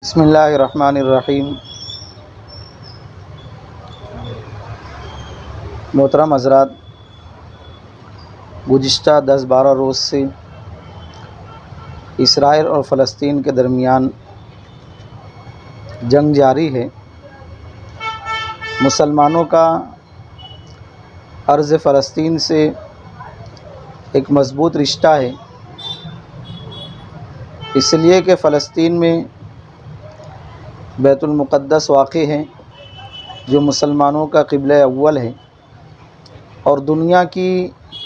بسم اللہ الرحمن الرحیم۔ محترم حضرات، گزشتہ 10-12 روز سے اسرائیل اور فلسطین کے درمیان جنگ جاری ہے۔ مسلمانوں کا ارض فلسطین سے ایک مضبوط رشتہ ہے، اس لیے کہ فلسطین میں بیت المقدس واقع ہے جو مسلمانوں کا قبلہ اول ہے اور دنیا کی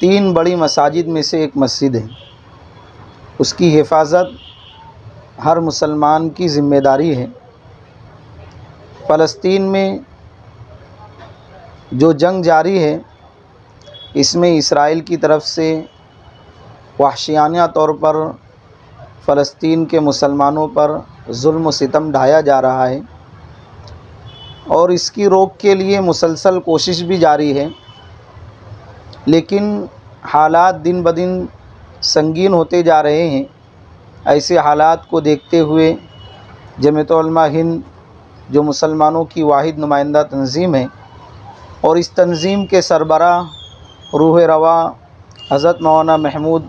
3 بڑی مساجد میں سے ایک مسجد ہے۔ اس کی حفاظت ہر مسلمان کی ذمہ داری ہے۔ فلسطین میں جو جنگ جاری ہے، اس میں اسرائیل کی طرف سے وحشیانہ طور پر فلسطین کے مسلمانوں پر ظلم و ستم ڈھایا جا رہا ہے اور اس کی روک کے لیے مسلسل کوشش بھی جاری ہے، لیکن حالات دن بدن سنگین ہوتے جا رہے ہیں۔ ایسے حالات کو دیکھتے ہوئے جمعیت علماء ہند جو مسلمانوں کی واحد نمائندہ تنظیم ہے اور اس تنظیم کے سربراہ روح رواں حضرت مولانا محمود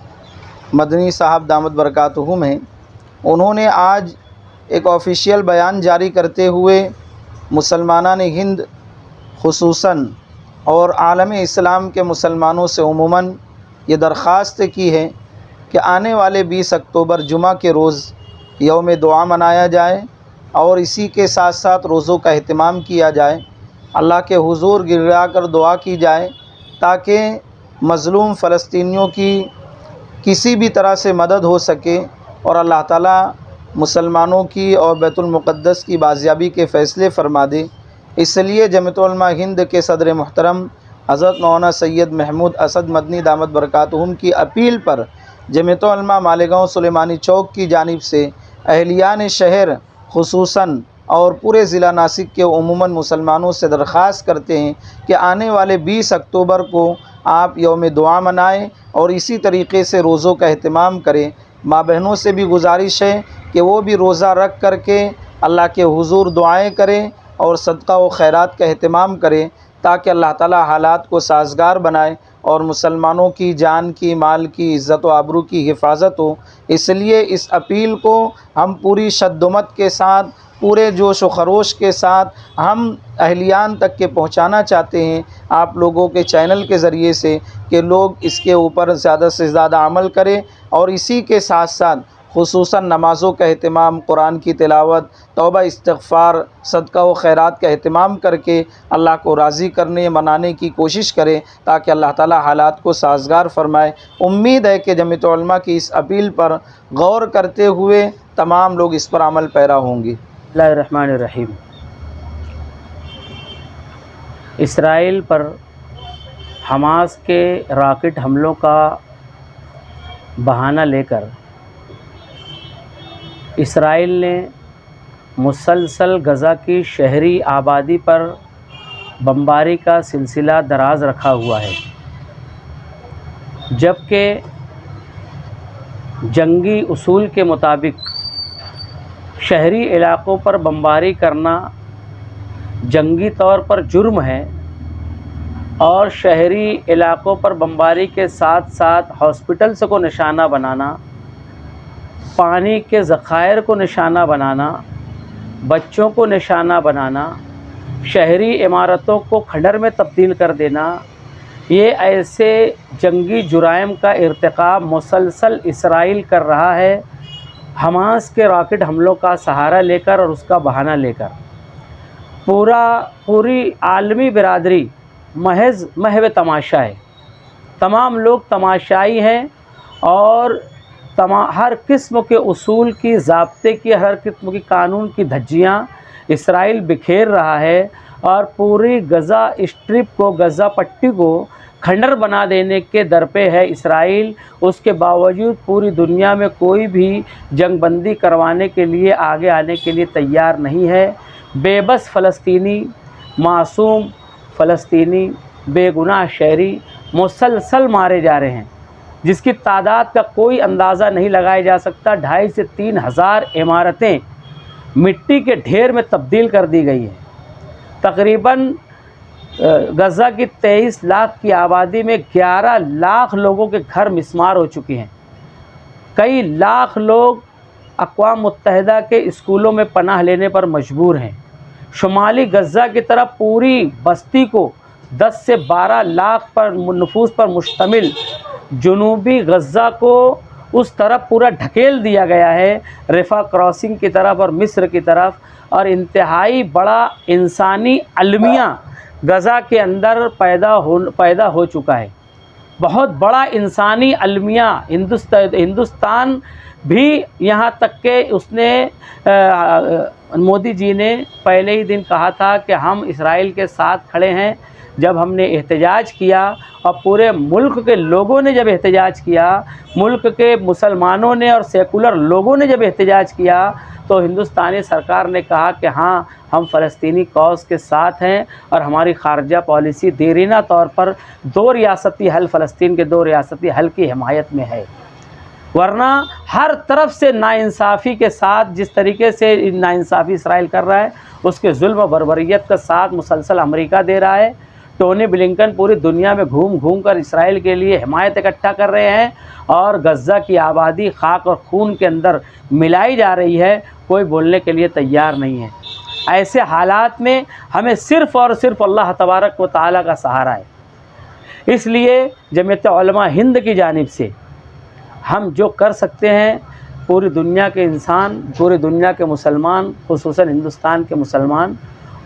مدنی صاحب دامت برکاتہم ہیں، انہوں نے آج ایک آفیشیل بیان جاری کرتے ہوئے مسلمانان ہند خصوصاً اور عالم اسلام کے مسلمانوں سے عموماً یہ درخواست کی ہے کہ آنے والے 20 اکتوبر جمعہ کے روز یوم دعا منایا جائے اور اسی کے ساتھ ساتھ روزوں کا اہتمام کیا جائے، اللہ کے حضور گڑگڑا کر دعا کی جائے تاکہ مظلوم فلسطینیوں کی کسی بھی طرح سے مدد ہو سکے اور اللہ تعالیٰ مسلمانوں کی اور بیت المقدس کی بازیابی کے فیصلے فرما دے۔ اس لیے جمعیت علماء ہند کے صدر محترم حضرت مولانا سید محمود اسد مدنی دامت برکاتہم کی اپیل پر جمعیت علماء مالیگاؤں سلیمانی چوک کی جانب سے اہلیان شہر خصوصاً اور پورے ضلع ناسک کے عموماً مسلمانوں سے درخواست کرتے ہیں کہ آنے والے 20 اکتوبر کو آپ یوم دعا منائیں اور اسی طریقے سے روزوں کا اہتمام کریں۔ ماں بہنوں سے بھی گزارش ہے کہ وہ بھی روزہ رکھ کر کے اللہ کے حضور دعائیں کریں اور صدقہ و خیرات کا اہتمام کریں تاکہ اللہ تعالیٰ حالات کو سازگار بنائے اور مسلمانوں کی جان کی، مال کی، عزت و آبرو کی حفاظت ہو۔ اس لیے اس اپیل کو ہم پوری شدت کے ساتھ، پورے جوش و خروش کے ساتھ ہم اہلیان تک کے پہنچانا چاہتے ہیں آپ لوگوں کے چینل کے ذریعے سے کہ لوگ اس کے اوپر زیادہ سے زیادہ عمل کریں اور اسی کے ساتھ ساتھ خصوصاً نمازوں کا اہتمام، قرآن کی تلاوت، توبہ استغفار، صدقہ و خیرات کا اہتمام کر کے اللہ کو راضی کرنے منانے کی کوشش کریں تاکہ اللہ تعالی حالات کو سازگار فرمائے۔ امید ہے کہ جمعیت علماء کی اس اپیل پر غور کرتے ہوئے تمام لوگ اس پر عمل پیرا ہوں گے۔ بسم اللہ الرحمن الرحیم۔ اسرائیل پر حماس کے راکٹ حملوں کا بہانہ لے کر اسرائیل نے مسلسل غزہ کی شہری آبادی پر بمباری کا سلسلہ دراز رکھا ہوا ہے، جبکہ جنگی اصول کے مطابق شہری علاقوں پر بمباری کرنا جنگی طور پر جرم ہے اور شہری علاقوں پر بمباری کے ساتھ ساتھ ہاسپٹلز کو نشانہ بنانا، پانی کے ذخائر کو نشانہ بنانا، بچوں کو نشانہ بنانا، شہری عمارتوں کو کھنڈر میں تبدیل کر دینا، یہ ایسے جنگی جرائم کا ارتکاب مسلسل اسرائیل کر رہا ہے حماس کے راکٹ حملوں کا سہارا لے کر اور اس کا بہانہ لے کر۔ پوری عالمی برادری محو تماشا ہے، تمام لوگ تماشائی ہیں اور ہر قسم کے اصول کی، ضابطے کی، ہر قسم کی قانون کی دھجیاں اسرائیل بکھیر رہا ہے اور پوری غزہ اسٹرپ کو، غزہ پٹی کو کھنڈر بنا دینے کے در پہ ہے اسرائیل۔ اس کے باوجود پوری دنیا میں کوئی بھی جنگ بندی کروانے کے لیے، آگے آنے کے لیے تیار نہیں ہے۔ بے بس فلسطینی، معصوم فلسطینی، بے گناہ شہری مسلسل مارے جا رہے ہیں، جس کی تعداد کا کوئی اندازہ نہیں لگایا جا سکتا۔ 2500 سے 3000 عمارتیں مٹی کے ڈھیر میں تبدیل کر دی گئی ہے۔ تقریباً غزہ کی 23 لاکھ کی آبادی میں 11 لاکھ لوگوں کے گھر مسمار ہو چکے ہیں۔ کئی لاکھ لوگ اقوام متحدہ کے اسکولوں میں پناہ لینے پر مجبور ہیں۔ شمالی غزہ کی طرف پوری بستی کو 10 سے 12 لاکھ پر نفوس پر مشتمل جنوبی غزہ کو اس طرف پورا ڈھکیل دیا گیا ہے، رفح کراسنگ کی طرف اور مصر کی طرف، اور انتہائی بڑا انسانی المیہ غزہ کے اندر پیدا ہو چکا ہے۔ بہت بڑا انسانی المیہ ہندوستان بھی، یہاں تک کہ اس نے مودی جی نے پہلے ہی دن کہا تھا کہ ہم اسرائیل کے ساتھ کھڑے ہیں۔ جب ہم نے احتجاج کیا اور پورے ملک کے لوگوں نے جب احتجاج کیا، ملک کے مسلمانوں نے اور سیکولر لوگوں نے جب احتجاج کیا، تو ہندوستانی سرکار نے کہا کہ ہاں ہم فلسطینی کاز کے ساتھ ہیں، اور ہماری خارجہ پالیسی دیرینہ طور پر 2 ریاستی حل، فلسطین کے 2 ریاستی حل کی حمایت میں ہے۔ ورنہ ہر طرف سے ناانصافی کے ساتھ، جس طریقے سے ناانصافی اسرائیل کر رہا ہے، اس کے ظلم و بربریت کا ساتھ مسلسل امریکہ دے رہا ہے۔ ٹونی بلنکن پوری دنیا میں گھوم گھوم کر اسرائیل کے لیے حمایت اکٹھا کر رہے ہیں، اور غزہ کی آبادی خاک اور خون کے اندر ملائی جا رہی ہے، کوئی بولنے کے لیے تیار نہیں ہے۔ ایسے حالات میں ہمیں صرف اور صرف اللہ تبارک و تعالیٰ کا سہارا ہے۔ اس لیے جمعیت علماء ہند کی جانب سے ہم جو کر سکتے ہیں، پوری دنیا کے انسان، پوری دنیا کے مسلمان، خصوصاً ہندوستان کے مسلمان،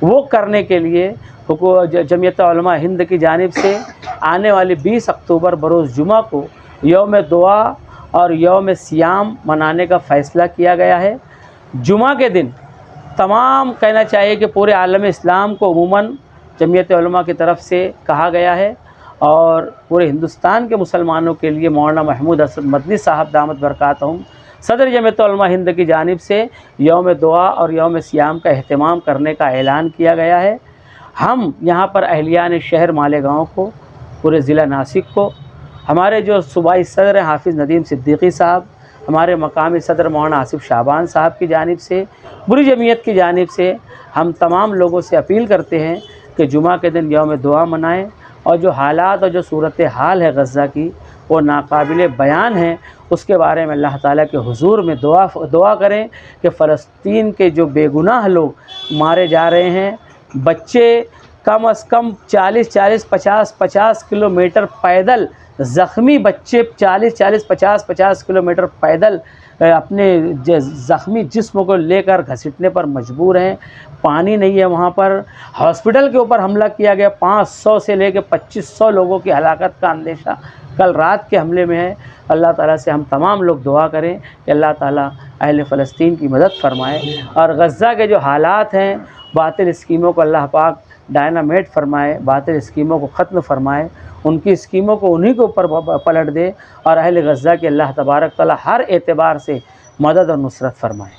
وہ کرنے کے لیے جمعیت علماء ہند کی جانب سے آنے والی 20 اکتوبر بروز جمعہ کو یوم دعا اور یوم سیام منانے کا فیصلہ کیا گیا ہے۔ جمعہ کے دن تمام، کہنا چاہیے کہ پورے عالم اسلام کو عموماً جمعیت علماء کی طرف سے کہا گیا ہے، اور پورے ہندوستان کے مسلمانوں کے لیے مولانا محمود اسد مدنی صاحب دامت برکاتہم صدر جمعیت علماء ہند کی جانب سے یوم دعا اور یوم سیام کا اہتمام کرنے کا اعلان کیا گیا ہے۔ ہم یہاں پر اہلیان شہر مالیگاؤں کو، پورے ضلع ناسک کو، ہمارے جو صوبائی صدر ہیں حافظ ندیم صدیقی صاحب، ہمارے مقامی صدر مولانا آصف شعبان صاحب کی جانب سے، پوری جمعیت کی جانب سے ہم تمام لوگوں سے اپیل کرتے ہیں کہ جمعہ کے دن یوم دعا منائیں، اور جو حالات اور جو صورتحال ہے غزہ کی، وہ ناقابل بیان ہے۔ اس کے بارے میں اللہ تعالیٰ کے حضور میں دعا کریں کہ فلسطین کے جو بے گناہ لوگ مارے جا رہے ہیں، بچے کم از کم 50 کلومیٹر پیدل، زخمی بچے 50 کلومیٹر پیدل اپنے زخمی جسم کو لے کر گھسیٹنے پر مجبور ہیں۔ پانی نہیں ہے وہاں پر۔ ہاسپٹل کے اوپر حملہ کیا گیا، 500 سے لے کے 2500 لوگوں کی ہلاکت کا اندیشہ کل رات کے حملے میں ہے۔ اللہ تعالیٰ سے ہم تمام لوگ دعا کریں کہ اللہ تعالیٰ اہل فلسطین کی مدد فرمائے، اور غزہ کے جو حالات ہیں، باطل اسکیموں کو اللہ پاک ڈائنامیٹ فرمائے، باطل اسکیموں کو ختم فرمائے، ان کی اسکیموں کو انہی کے اوپر پلٹ دے، اور اہل غزہ کی اللہ تبارک تعالیٰ ہر اعتبار سے مدد اور نصرت فرمائے۔